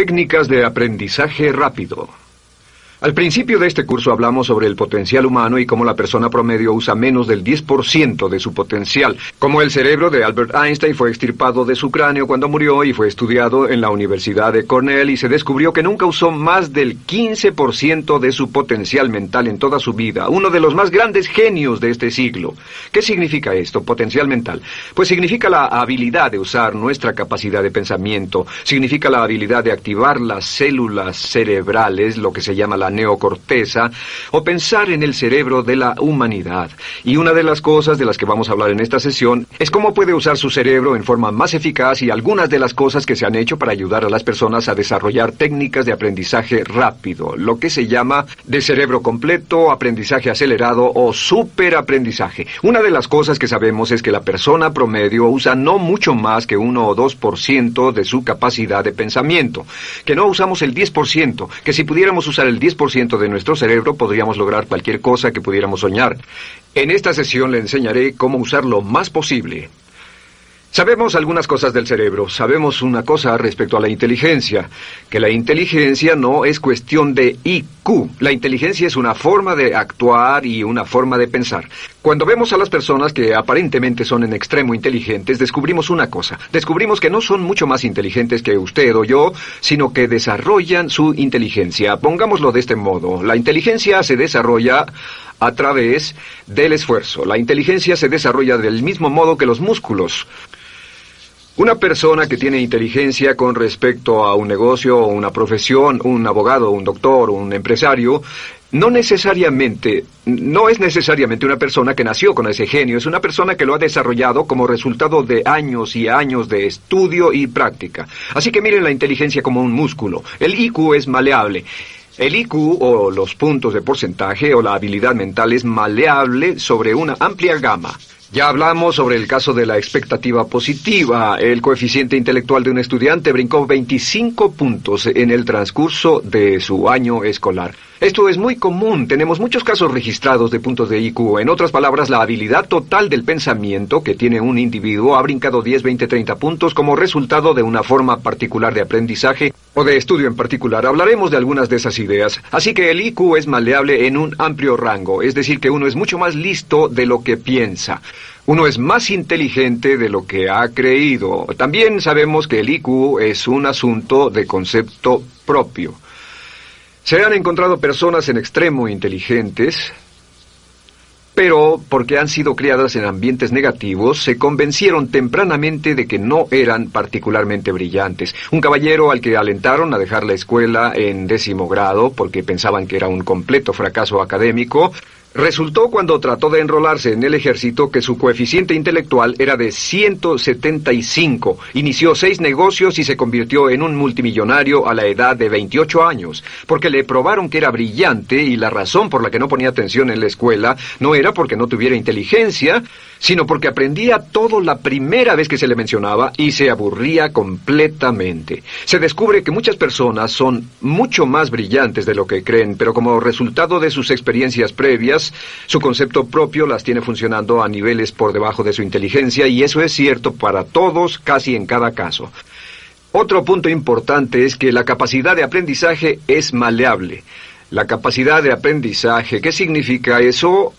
Técnicas de aprendizaje rápido. Al principio de este curso hablamos sobre el potencial humano y cómo la persona promedio usa menos del 10% de su potencial. Como el cerebro de Albert Einstein fue extirpado de su cráneo cuando murió y fue estudiado en la Universidad de Cornell y se descubrió que nunca usó más del 15% de su potencial mental en toda su vida. Uno de los más grandes genios de este siglo. ¿Qué significa esto, potencial mental? Pues significa la habilidad de usar nuestra capacidad de pensamiento. Significa la habilidad de activar las células cerebrales, lo que se llama la neocorteza, o pensar en el cerebro de la humanidad. Y una de las cosas de las que vamos a hablar en esta sesión es cómo puede usar su cerebro en forma más eficaz y algunas de las cosas que se han hecho para ayudar a las personas a desarrollar técnicas de aprendizaje rápido, lo que se llama de cerebro completo, aprendizaje acelerado o superaprendizaje. Una de las cosas que sabemos es que la persona promedio usa no mucho más que 1 o 2% de su capacidad de pensamiento, que no usamos el 10%, que si pudiéramos usar el 10% de nuestro cerebro podríamos lograr cualquier cosa que pudiéramos soñar. En esta sesión le enseñaré cómo usar lo más posible. Sabemos algunas cosas del cerebro. Sabemos una cosa respecto a la inteligencia, que la inteligencia no es cuestión de IQ. La inteligencia es una forma de actuar y una forma de pensar. Cuando vemos a las personas que aparentemente son en extremo inteligentes, descubrimos una cosa. Descubrimos que no son mucho más inteligentes que usted o yo, sino que desarrollan su inteligencia. Pongámoslo de este modo. La inteligencia se desarrolla a través del esfuerzo. La inteligencia se desarrolla del mismo modo que los músculos. Una persona que tiene inteligencia con respecto a un negocio o una profesión, un abogado, un doctor, un empresario, no es necesariamente una persona que nació con ese genio, es una persona que lo ha desarrollado como resultado de años y años de estudio y práctica. Así que miren la inteligencia como un músculo. El IQ es maleable. El IQ, o los puntos de porcentaje, o la habilidad mental, es maleable sobre una amplia gama. Ya hablamos sobre el caso de la expectativa positiva. El coeficiente intelectual de un estudiante brincó 25 puntos en el transcurso de su año escolar. Esto es muy común. Tenemos muchos casos registrados de puntos de IQ. En otras palabras, la habilidad total del pensamiento que tiene un individuo ha brincado 10, 20, 30 puntos como resultado de una forma particular de aprendizaje o de estudio en particular. Hablaremos de algunas de esas ideas. Así que el IQ es maleable en un amplio rango, es decir, que uno es mucho más listo de lo que piensa. Uno es más inteligente de lo que ha creído. También sabemos que el IQ es un asunto de concepto propio. Se han encontrado personas en extremo inteligentes, pero porque han sido criadas en ambientes negativos, se convencieron tempranamente de que no eran particularmente brillantes. Un caballero al que alentaron a dejar la escuela en 10º grado porque pensaban que era un completo fracaso académico, resultó cuando trató de enrolarse en el ejército que su coeficiente intelectual era de 175. Inició 6 negocios y se convirtió en un multimillonario a la edad de 28 años, porque le probaron que era brillante y la razón por la que no ponía atención en la escuela no era porque no tuviera inteligencia, sino porque aprendía todo la primera vez que se le mencionaba y se aburría completamente. Se descubre que muchas personas son mucho más brillantes de lo que creen, pero como resultado de sus experiencias previas, su concepto propio las tiene funcionando a niveles por debajo de su inteligencia, y eso es cierto para todos, casi en cada caso. Otro punto importante es que la capacidad de aprendizaje es maleable. La capacidad de aprendizaje, ¿qué significa eso?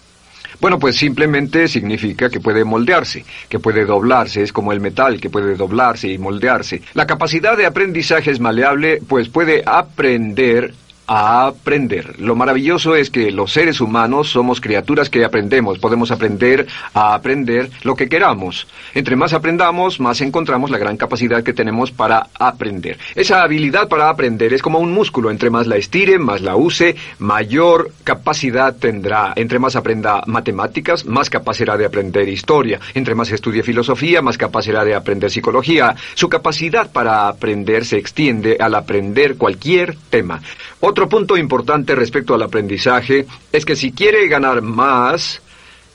Bueno, pues simplemente significa que puede moldearse, que puede doblarse, es como el metal que puede doblarse y moldearse. La capacidad de aprendizaje es maleable, pues puede aprender a aprender. Lo maravilloso es que los seres humanos somos criaturas que aprendemos. Podemos aprender a aprender lo que queramos. Entre más aprendamos, más encontramos la gran capacidad que tenemos para aprender. Esa habilidad para aprender es como un músculo. Entre más la estire, más la use, mayor capacidad tendrá. Entre más aprenda matemáticas, más capaz será de aprender historia. Entre más estudie filosofía, más capaz será de aprender psicología. Su capacidad para aprender se extiende al aprender cualquier tema. Otro punto importante respecto al aprendizaje es que si quiere ganar más,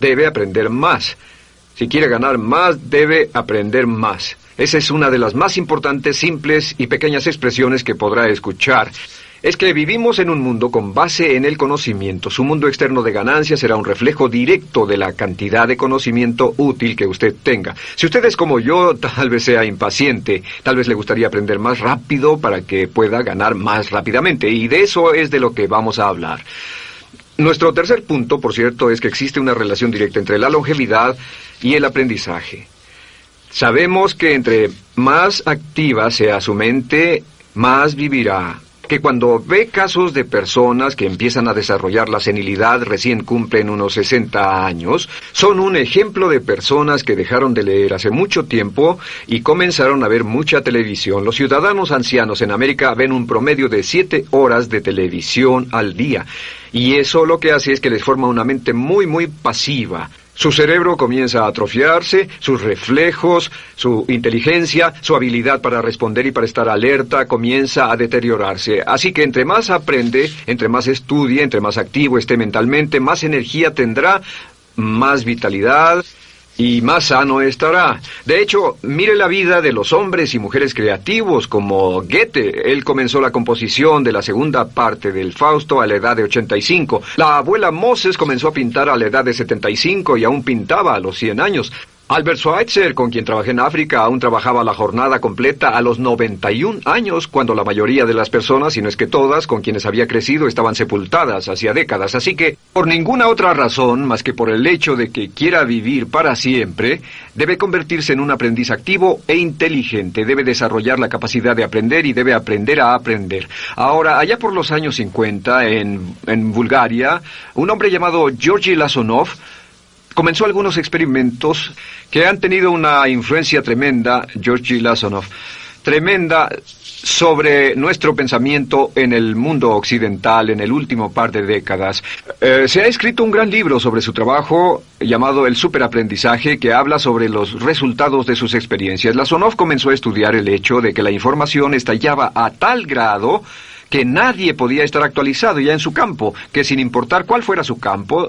debe aprender más. Si quiere ganar más, debe aprender más. Esa es una de las más importantes, simples y pequeñas expresiones que podrá escuchar. es que vivimos en un mundo con base en el conocimiento. Su mundo externo de ganancia será un reflejo directo de la cantidad de conocimiento útil que usted tenga. Si usted es como yo, tal vez sea impaciente, tal vez le gustaría aprender más rápido para que pueda ganar más rápidamente, y de eso es de lo que vamos a hablar. Nuestro tercer punto, por cierto, es que existe una relación directa entre la longevidad y el aprendizaje. Sabemos que entre más activa sea su mente, más vivirá. Que cuando ve casos de personas que empiezan a desarrollar la senilidad recién cumplen unos 60 años, son un ejemplo de personas que dejaron de leer hace mucho tiempo y comenzaron a ver mucha televisión. Los ciudadanos ancianos en América ven un promedio de 7 horas de televisión al día, y eso lo que hace es que les forma una mente muy, muy pasiva. Su cerebro comienza a atrofiarse, sus reflejos, su inteligencia, su habilidad para responder y para estar alerta comienza a deteriorarse. Así que entre más aprende, entre más estudie, entre más activo esté mentalmente, más energía tendrá, más vitalidad y más sano estará. De hecho, mire la vida de los hombres y mujeres creativos como Goethe. Él comenzó la composición de la segunda parte del Fausto a la edad de 85. La abuela Moses comenzó a pintar a la edad de 75 y aún pintaba a los 100 años. Albert Schweitzer, con quien trabajé en África, aún trabajaba la jornada completa a los 91 años, cuando la mayoría de las personas, si no es que todas, con quienes había crecido, estaban sepultadas hacía décadas. Así que, por ninguna otra razón, más que por el hecho de que quiera vivir para siempre, debe convertirse en un aprendiz activo e inteligente. Debe desarrollar la capacidad de aprender y debe aprender a aprender. Ahora, allá por los años 50, en Bulgaria, un hombre llamado Georgi Lasonov comenzó algunos experimentos que han tenido una influencia tremenda, Georgi Lasonov, tremenda sobre nuestro pensamiento en el mundo occidental en el último par de décadas. Se ha escrito un gran libro sobre su trabajo llamado El Superaprendizaje, que habla sobre los resultados de sus experiencias. Lasonov comenzó a estudiar el hecho de que la información estallaba a tal grado que nadie podía estar actualizado ya en su campo, que sin importar cuál fuera su campo,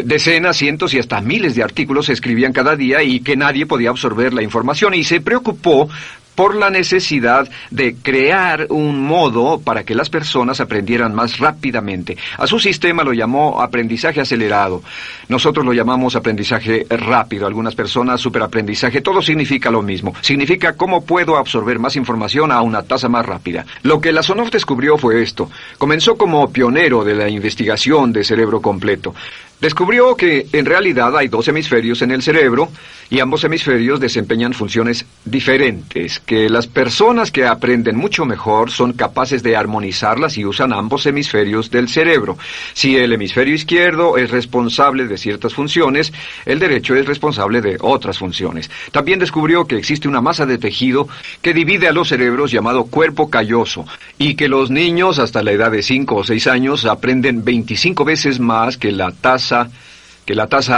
decenas, cientos y hasta miles de artículos se escribían cada día y que nadie podía absorber la información, y se preocupó por la necesidad de crear un modo para que las personas aprendieran más rápidamente. A su sistema lo llamó aprendizaje acelerado. Nosotros lo llamamos aprendizaje rápido. Algunas personas superaprendizaje. Todo significa lo mismo. Significa cómo puedo absorber más información a una tasa más rápida. Lo que Lasonov descubrió fue esto. Comenzó como pionero de la investigación de cerebro completo. Descubrió que en realidad hay 2 hemisferios en el cerebro y ambos hemisferios desempeñan funciones diferentes, que las personas que aprenden mucho mejor son capaces de armonizarlas y usan ambos hemisferios del cerebro. Si el hemisferio izquierdo es responsable de ciertas funciones, el derecho es responsable de otras funciones. También descubrió que existe una masa de tejido que divide a los cerebros llamado cuerpo calloso, y que los niños hasta la edad de 5 o 6 años aprenden 25 veces más que la tasa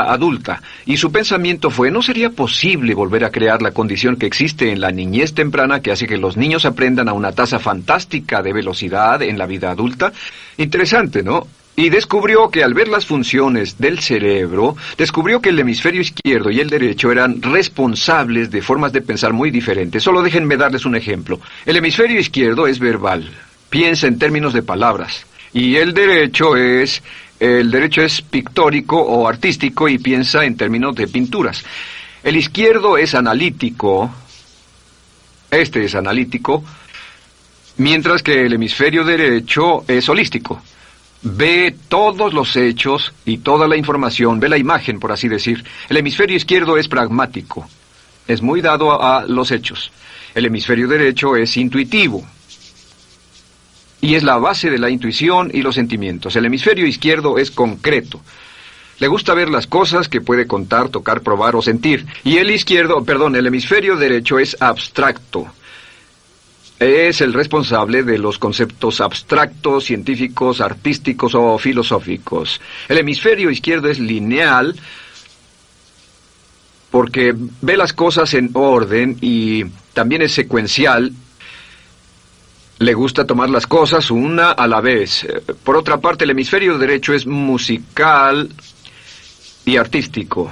adulta. Y su pensamiento fue, ¿no sería posible volver a crear la condición que existe en la niñez temprana que hace que los niños aprendan a una tasa fantástica de velocidad en la vida adulta? Interesante, ¿no? Y descubrió que al ver las funciones del cerebro, descubrió que el hemisferio izquierdo y el derecho eran responsables de formas de pensar muy diferentes. Solo déjenme darles un ejemplo. El hemisferio izquierdo es verbal, piensa en términos de palabras, y el derecho es pictórico o artístico y piensa en términos de pinturas. El izquierdo es analítico, este es analítico, mientras que el hemisferio derecho es holístico. Ve todos los hechos y toda la información, ve la imagen, por así decir. El hemisferio izquierdo es pragmático, es muy dado a los hechos. El hemisferio derecho es intuitivo, y es la base de la intuición y los sentimientos. El hemisferio izquierdo es concreto. Le gusta ver las cosas que puede contar, tocar, probar o sentir. Y el hemisferio derecho es abstracto. Es el responsable de los conceptos abstractos, científicos, artísticos o filosóficos. El hemisferio izquierdo es lineal porque ve las cosas en orden y también es secuencial. Le gusta tomar las cosas una a la vez. Por otra parte, el hemisferio derecho es musical y artístico.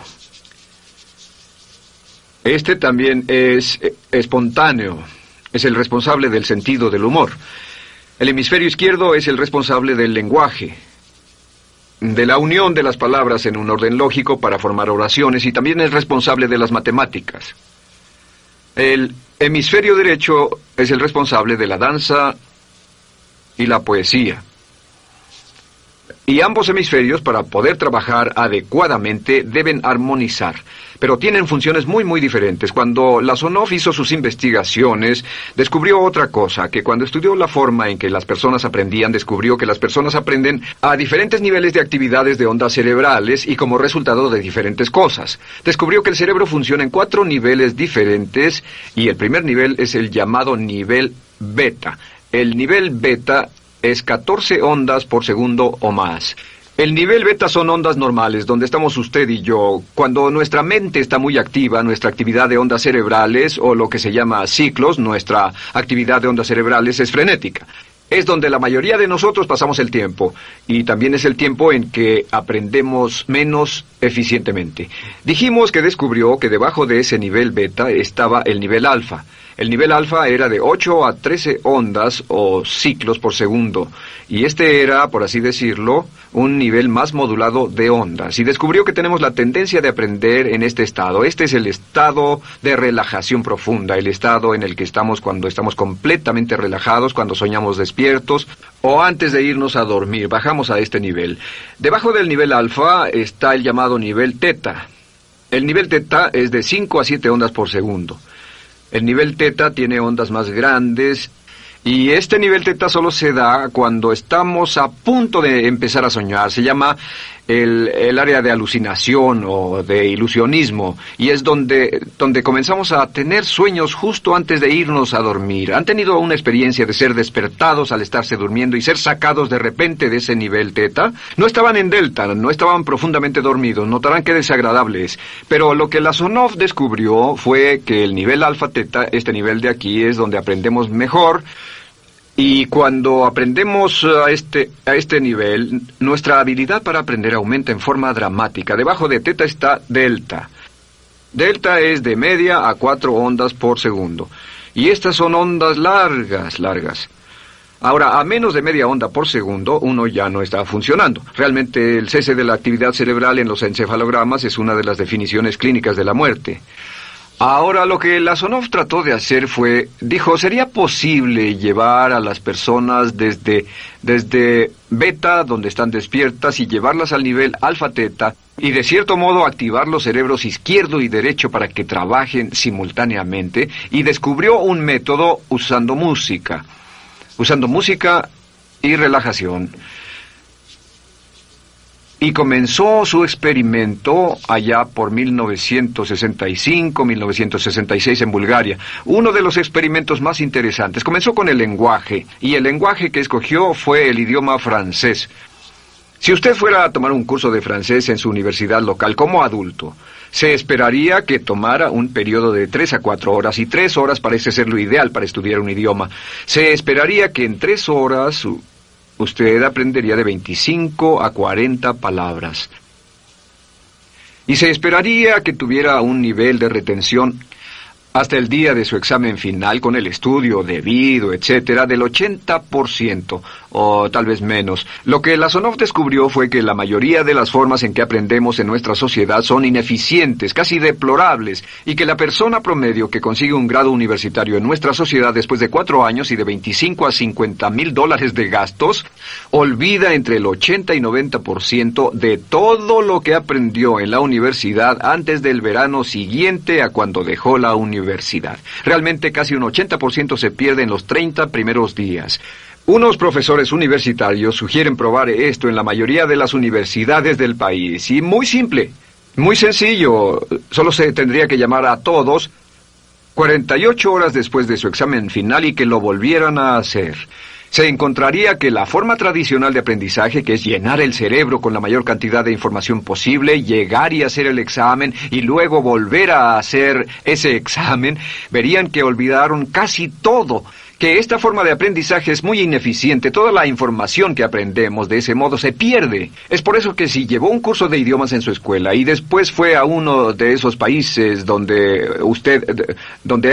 Este también es espontáneo. Es el responsable del sentido del humor. El hemisferio izquierdo es el responsable del lenguaje, de la unión de las palabras en un orden lógico para formar oraciones, y también es responsable de las matemáticas. El hemisferio derecho es el responsable de la danza y la poesía. Y ambos hemisferios, para poder trabajar adecuadamente, deben armonizar. Pero tienen funciones muy diferentes. Cuando Lasonov hizo sus investigaciones, descubrió otra cosa, que cuando estudió la forma en que las personas aprendían, descubrió que las personas aprenden a diferentes niveles de actividades de ondas cerebrales y como resultado de diferentes cosas. Descubrió que el cerebro funciona en 4 niveles diferentes, y el primer nivel es el llamado nivel beta. El nivel beta es 14 ondas por segundo o más. El nivel beta son ondas normales, donde estamos usted y yo. Cuando nuestra mente está muy activa, nuestra actividad de ondas cerebrales, o lo que se llama ciclos, nuestra actividad de ondas cerebrales es frenética. Es donde la mayoría de nosotros pasamos el tiempo, y también es el tiempo en que aprendemos menos eficientemente. Dijimos que descubrió que debajo de ese nivel beta estaba el nivel alfa. El nivel alfa era de 8 a 13 ondas o ciclos por segundo, y este era, por así decirlo, un nivel más modulado de ondas. Y descubrió que tenemos la tendencia de aprender en este estado. Este es el estado de relajación profunda, el estado en el que estamos cuando estamos completamente relajados, cuando soñamos despiertos, o antes de irnos a dormir. Bajamos a este nivel. Debajo del nivel alfa está el llamado nivel teta. El nivel teta es de 5 a 7 ondas por segundo. El nivel teta tiene ondas más grandes, y este nivel teta solo se da cuando estamos a punto de empezar a soñar. Se llama el área de alucinación o de ilusionismo, y es donde comenzamos a tener sueños justo antes de irnos a dormir. ¿Han tenido una experiencia de ser despertados al estarse durmiendo y ser sacados de repente de ese nivel teta? No estaban en delta, no estaban profundamente dormidos, notarán qué desagradable es. Pero lo que Lasonov descubrió fue que el nivel alfa teta, este nivel de aquí, es donde aprendemos mejor. Y cuando aprendemos a este nivel, nuestra habilidad para aprender aumenta en forma dramática. Debajo de teta está delta. Delta es de media a 4 ondas por segundo. Y estas son ondas largas. Ahora, a menos de media onda por segundo, uno ya no está funcionando. Realmente el cese de la actividad cerebral en los encefalogramas es una de las definiciones clínicas de la muerte. Ahora, lo que Lasonov trató de hacer dijo, ¿sería posible llevar a las personas desde beta, donde están despiertas, y llevarlas al nivel alfa-teta, y de cierto modo activar los cerebros izquierdo y derecho para que trabajen simultáneamente? Y descubrió un método usando música y relajación. Y comenzó su experimento allá por 1965, 1966 en Bulgaria. Uno de los experimentos más interesantes. Comenzó con el lenguaje, y el lenguaje que escogió fue el idioma francés. Si usted fuera a tomar un curso de francés en su universidad local como adulto, se esperaría que tomara un periodo de 3 a 4 horas, y 3 horas parece ser lo ideal para estudiar un idioma. Se esperaría que en 3 horas usted aprendería de 25 a 40 palabras. Y se esperaría que tuviera un nivel de retención hasta el día de su examen final, con el estudio debido, etcétera, del 80%, o tal vez menos. Lo que Lasonov descubrió fue que la mayoría de las formas en que aprendemos en nuestra sociedad son ineficientes, casi deplorables, y que la persona promedio que consigue un grado universitario en nuestra sociedad después de 4 años y de 25 a 50 mil dólares de gastos, olvida entre el 80 y 90% de todo lo que aprendió en la universidad antes del verano siguiente a cuando dejó la universidad. Realmente casi un 80% se pierde en los 30 primeros días. Unos profesores universitarios sugieren probar esto en la mayoría de las universidades del país. Y muy simple, muy sencillo. Solo se tendría que llamar a todos 48 horas después de su examen final y que lo volvieran a hacer. Se encontraría que la forma tradicional de aprendizaje, que es llenar el cerebro con la mayor cantidad de información posible, llegar y hacer el examen y luego volver a hacer ese examen, verían que olvidaron casi todo, que esta forma de aprendizaje es muy ineficiente. Toda la información que aprendemos de ese modo se pierde. Es por eso que si llevó un curso de idiomas en su escuela y después fue a uno de esos países donde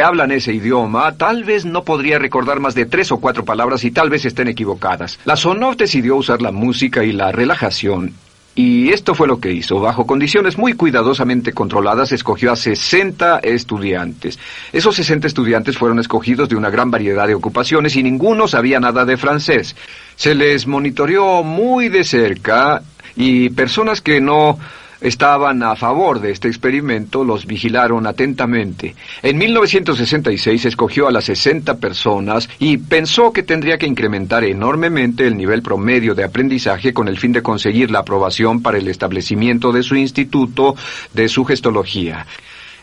hablan ese idioma, tal vez no podría recordar más de 3 o 4 palabras y tal vez estén equivocadas. La Sonov decidió usar la música y la relajación. Y esto fue lo que hizo. Bajo condiciones muy cuidadosamente controladas, escogió a 60 estudiantes. Esos 60 estudiantes fueron escogidos de una gran variedad de ocupaciones y ninguno sabía nada de francés. Se les monitoreó muy de cerca y personas que no estaban a favor de este experimento los vigilaron atentamente. En 1966 escogió a las 60 personas y pensó que tendría que incrementar enormemente el nivel promedio de aprendizaje con el fin de conseguir la aprobación para el establecimiento de su instituto de sugestología.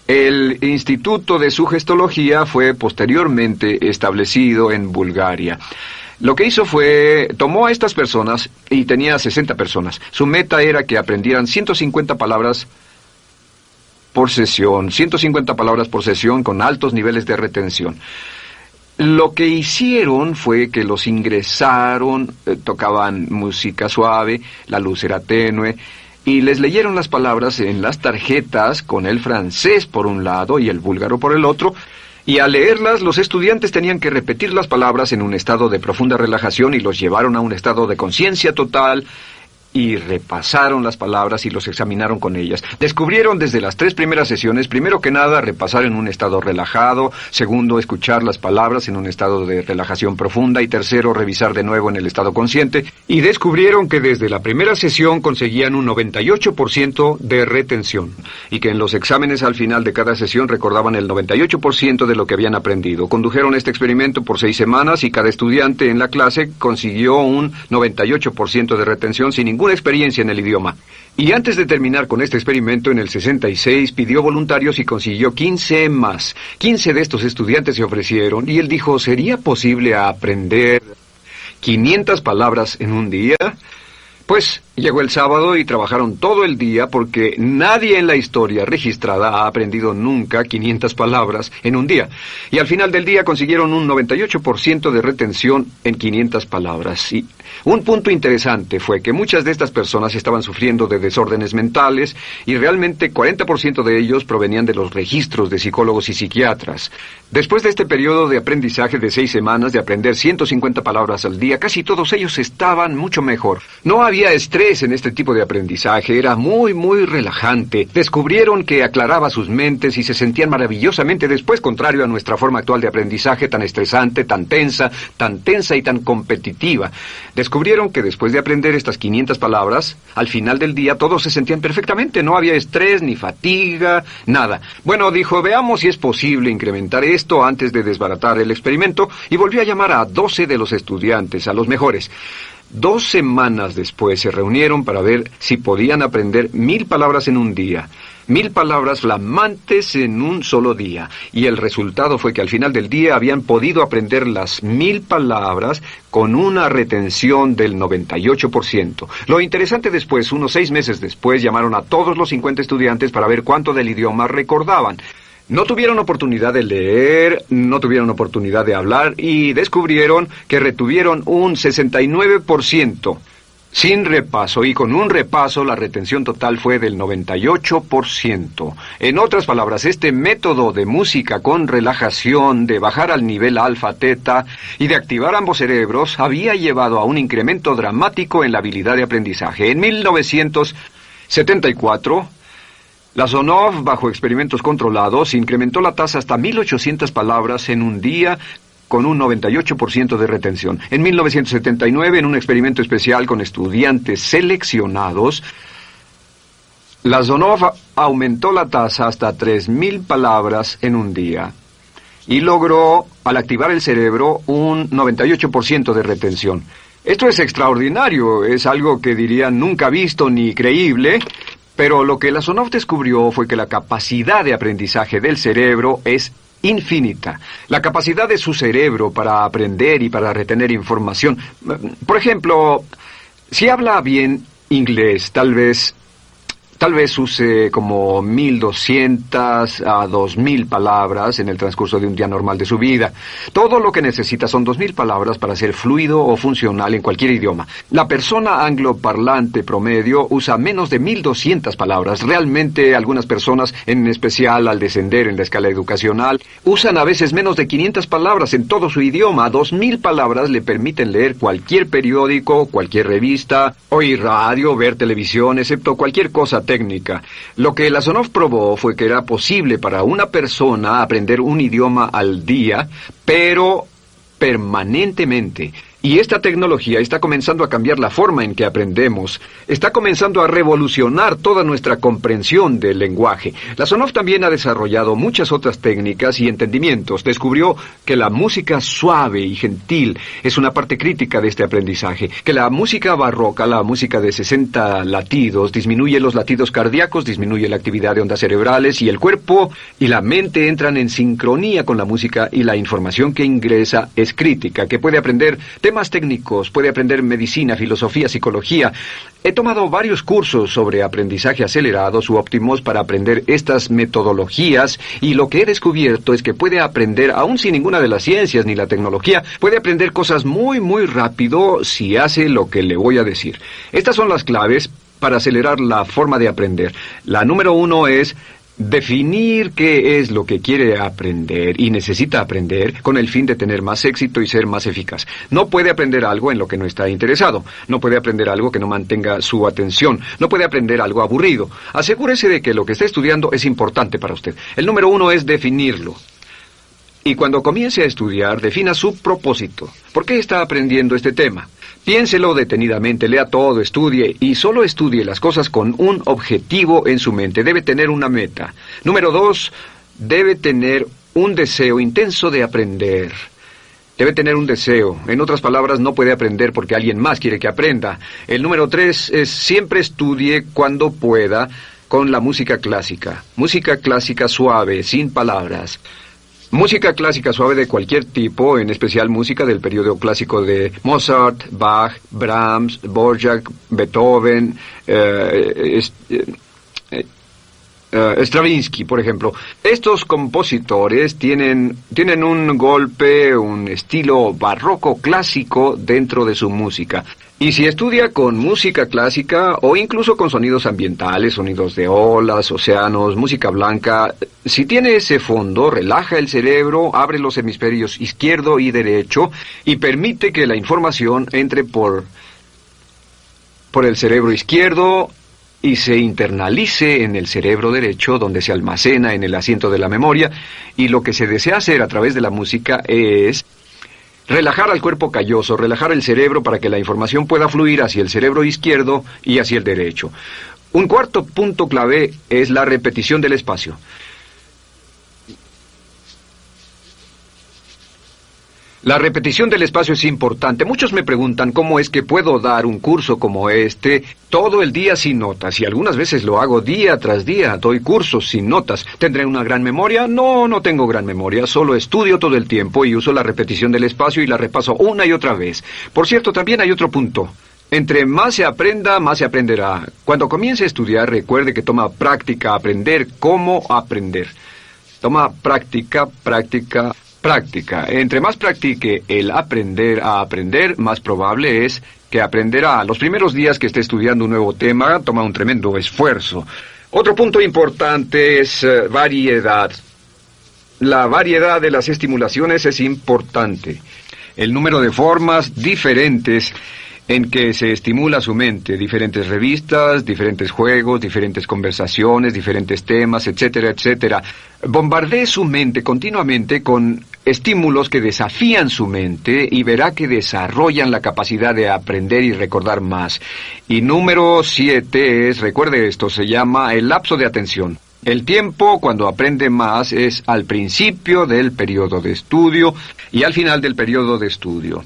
El Instituto de Sugestología fue posteriormente establecido en Bulgaria. Lo que hizo fue, tomó a estas personas, y tenía 60 personas. Su meta era que aprendieran 150 palabras por sesión, 150 palabras por sesión con altos niveles de retención. Lo que hicieron fue que los ingresaron, tocaban música suave, la luz era tenue, y les leyeron las palabras en las tarjetas con el francés por un lado y el búlgaro por el otro. Y al leerlas, los estudiantes tenían que repetir las palabras en un estado de profunda relajación y los llevaron a un estado de conciencia total y repasaron las palabras y los examinaron con ellas. Descubrieron desde las 3 primeras sesiones, primero que nada, repasar en un estado relajado, segundo, escuchar las palabras en un estado de relajación profunda y tercero, revisar de nuevo en el estado consciente. Y descubrieron que desde la primera sesión conseguían un 98% de retención y que en los exámenes al final de cada sesión recordaban el 98% de lo que habían aprendido. Condujeron este experimento por 6 semanas y cada estudiante en la clase consiguió un 98% de retención sin ninguna experiencia en el idioma. Y antes de terminar con este experimento, en el 66 pidió voluntarios y consiguió 15 más. 15 de estos estudiantes se ofrecieron y él dijo, ¿sería posible aprender 500 palabras en un día? Pues llegó el sábado y trabajaron todo el día porque nadie en la historia registrada ha aprendido nunca 500 palabras en un día. Y al final del día consiguieron un 98% de retención en 500 palabras. Y un punto interesante fue que muchas de estas personas estaban sufriendo de desórdenes mentales y realmente 40% de ellos provenían de los registros de psicólogos y psiquiatras. Después de este periodo de aprendizaje de 6 semanas de aprender 150 palabras al día, casi todos ellos estaban mucho mejor. No había estrés en este tipo de aprendizaje, era muy relajante. Descubrieron que aclaraba sus mentes y se sentían maravillosamente después, contrario a nuestra forma actual de aprendizaje tan estresante, tan tensa y tan competitiva. Descubrieron que después de aprender estas 500 palabras, al final del día todos se sentían perfectamente, no había estrés ni fatiga, nada. Bueno, dijo, veamos si es posible incrementar esto antes de desbaratar el experimento, y volvió a llamar a 12 de los estudiantes, a los mejores. 2 semanas después se reunieron para ver si podían aprender 1000 palabras en un día. 1000 palabras flamantes en un solo día. Y el resultado fue que al final del día habían podido aprender las 1000 palabras con una retención del 98%. Lo interesante después, unos 6 meses después, llamaron a todos los 50 estudiantes para ver cuánto del idioma recordaban. No tuvieron oportunidad de leer, no tuvieron oportunidad de hablar y descubrieron que retuvieron un 69%. Sin repaso, y con un repaso la retención total fue del 98%. En otras palabras, este método de música con relajación, de bajar al nivel alfa-teta y de activar ambos cerebros, había llevado a un incremento dramático en la habilidad de aprendizaje. En 1974... la Sonov, bajo experimentos controlados, incrementó la tasa hasta 1800 palabras en un día con un 98% de retención. En 1979, en un experimento especial con estudiantes seleccionados, la Sonov aumentó la tasa hasta 3000 palabras en un día y logró, al activar el cerebro, un 98% de retención. Esto es extraordinario, es algo que dirían nunca visto ni creíble. Pero lo que la Sonov descubrió fue que la capacidad de aprendizaje del cerebro es infinita. La capacidad de su cerebro para aprender y para retener información. Por ejemplo, si habla bien inglés, tal vez Tal vez use como 1,200 a 2,000 palabras en el transcurso de un día normal de su vida. Todo lo que necesita son 2,000 palabras para ser fluido o funcional en cualquier idioma. La persona angloparlante promedio usa menos de 1,200 palabras. Realmente algunas personas, en especial al descender en la escala educacional, usan a veces menos de 500 palabras en todo su idioma. 2,000 palabras le permiten leer cualquier periódico, cualquier revista, oír radio, ver televisión, excepto cualquier cosa técnica. Lo que Lasonov probó fue que era posible para una persona aprender un idioma al día, pero permanentemente. Y esta tecnología está comenzando a cambiar la forma en que aprendemos. Está comenzando a revolucionar toda nuestra comprensión del lenguaje. Lasonov también ha desarrollado muchas otras técnicas y entendimientos. Descubrió que la música suave y gentil es una parte crítica de este aprendizaje. Que la música barroca, la música de 60 latidos, disminuye los latidos cardíacos, disminuye la actividad de ondas cerebrales y el cuerpo y la mente entran en sincronía con la música y la información que ingresa es crítica, que puede aprender temas técnicos, puede aprender medicina, filosofía, psicología. He tomado varios cursos sobre aprendizaje acelerado u óptimos para aprender estas metodologías y lo que he descubierto es que puede aprender, aún sin ninguna de las ciencias ni la tecnología, puede aprender cosas muy, muy rápido si hace lo que le voy a decir. Estas son las claves para acelerar la forma de aprender. La número 1 es definir qué es lo que quiere aprender y necesita aprender con el fin de tener más éxito y ser más eficaz. No puede aprender algo en lo que no está interesado. No puede aprender algo que no mantenga su atención. No puede aprender algo aburrido. Asegúrese de que lo que está estudiando es importante para usted. El número 1 es definirlo. Y cuando comience a estudiar, defina su propósito. ¿Por qué está aprendiendo este tema? Piénselo detenidamente, lea todo, estudie y solo estudie las cosas con un objetivo en su mente. Debe tener una meta. Número 2, debe tener un deseo intenso de aprender. Debe tener un deseo. En otras palabras, no puede aprender porque alguien más quiere que aprenda. El número 3 es siempre estudie cuando pueda con la música clásica. Música clásica suave, sin palabras. Música clásica suave de cualquier tipo, en especial música del periodo clásico de Mozart, Bach, Brahms, Dvorak, Beethoven, Stravinsky, por ejemplo. Estos compositores tienen un golpe, un estilo barroco clásico dentro de su música. Y si estudia con música clásica o incluso con sonidos ambientales, sonidos de olas, océanos, música blanca, si tiene ese fondo, relaja el cerebro, abre los hemisferios izquierdo y derecho y permite que la información entre por el cerebro izquierdo y se internalice en el cerebro derecho, donde se almacena en el asiento de la memoria, y lo que se desea hacer a través de la música es relajar al cuerpo calloso, relajar el cerebro para que la información pueda fluir hacia el cerebro izquierdo y hacia el derecho. Un cuarto punto clave es la repetición del espacio. La repetición del espacio es importante. Muchos me preguntan cómo es que puedo dar un curso como este todo el día sin notas. Y algunas veces lo hago día tras día. Doy cursos sin notas. ¿Tendré una gran memoria? No, no tengo gran memoria. Solo estudio todo el tiempo y uso la repetición del espacio y la repaso una y otra vez. Por cierto, también hay otro punto. Entre más se aprenda, más se aprenderá. Cuando comience a estudiar, recuerde que toma práctica aprender cómo aprender. Toma práctica. Práctica. Entre más practique el aprender a aprender, más probable es que aprenderá. Los primeros días que esté estudiando un nuevo tema, toma un tremendo esfuerzo. Otro punto importante es variedad. La variedad de las estimulaciones es importante. El número de formas diferentes en que se estimula su mente, diferentes revistas, diferentes juegos, diferentes conversaciones, diferentes temas, etcétera, etcétera. Bombardee su mente continuamente con estímulos que desafían su mente y verá que desarrollan la capacidad de aprender y recordar más. Y número 7 es, recuerde esto, se llama el lapso de atención. El tiempo, cuando aprende más, es al principio del periodo de estudio y al final del periodo de estudio.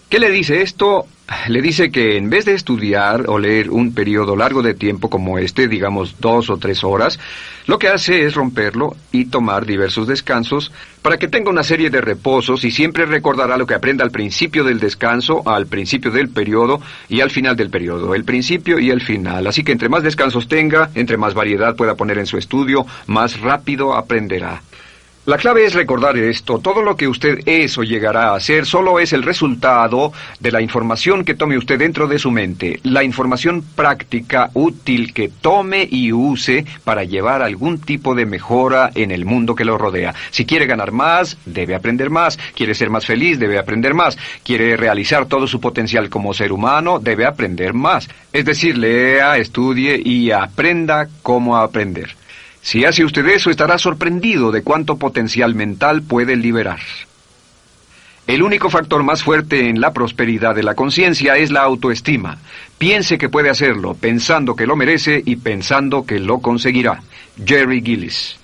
¿Qué le dice esto? Le dice que en vez de estudiar o leer un periodo largo de tiempo como este, digamos 2 o 3 horas, lo que hace es romperlo y tomar diversos descansos para que tenga una serie de reposos y siempre recordará lo que aprenda al principio del descanso, al principio del periodo y al final del periodo, el principio y el final. Así que entre más descansos tenga, entre más variedad pueda poner en su estudio, más rápido aprenderá. La clave es recordar esto. Todo lo que usted es o llegará a hacer solo es el resultado de la información que tome usted dentro de su mente. La información práctica, útil, que tome y use para llevar algún tipo de mejora en el mundo que lo rodea. Si quiere ganar más, debe aprender más. Quiere ser más feliz, debe aprender más. Quiere realizar todo su potencial como ser humano, debe aprender más. Es decir, lea, estudie y aprenda cómo aprender. Si hace usted eso, estará sorprendido de cuánto potencial mental puede liberar. El único factor más fuerte en la prosperidad de la conciencia es la autoestima. Piense que puede hacerlo, pensando que lo merece y pensando que lo conseguirá. Jerry Gillis.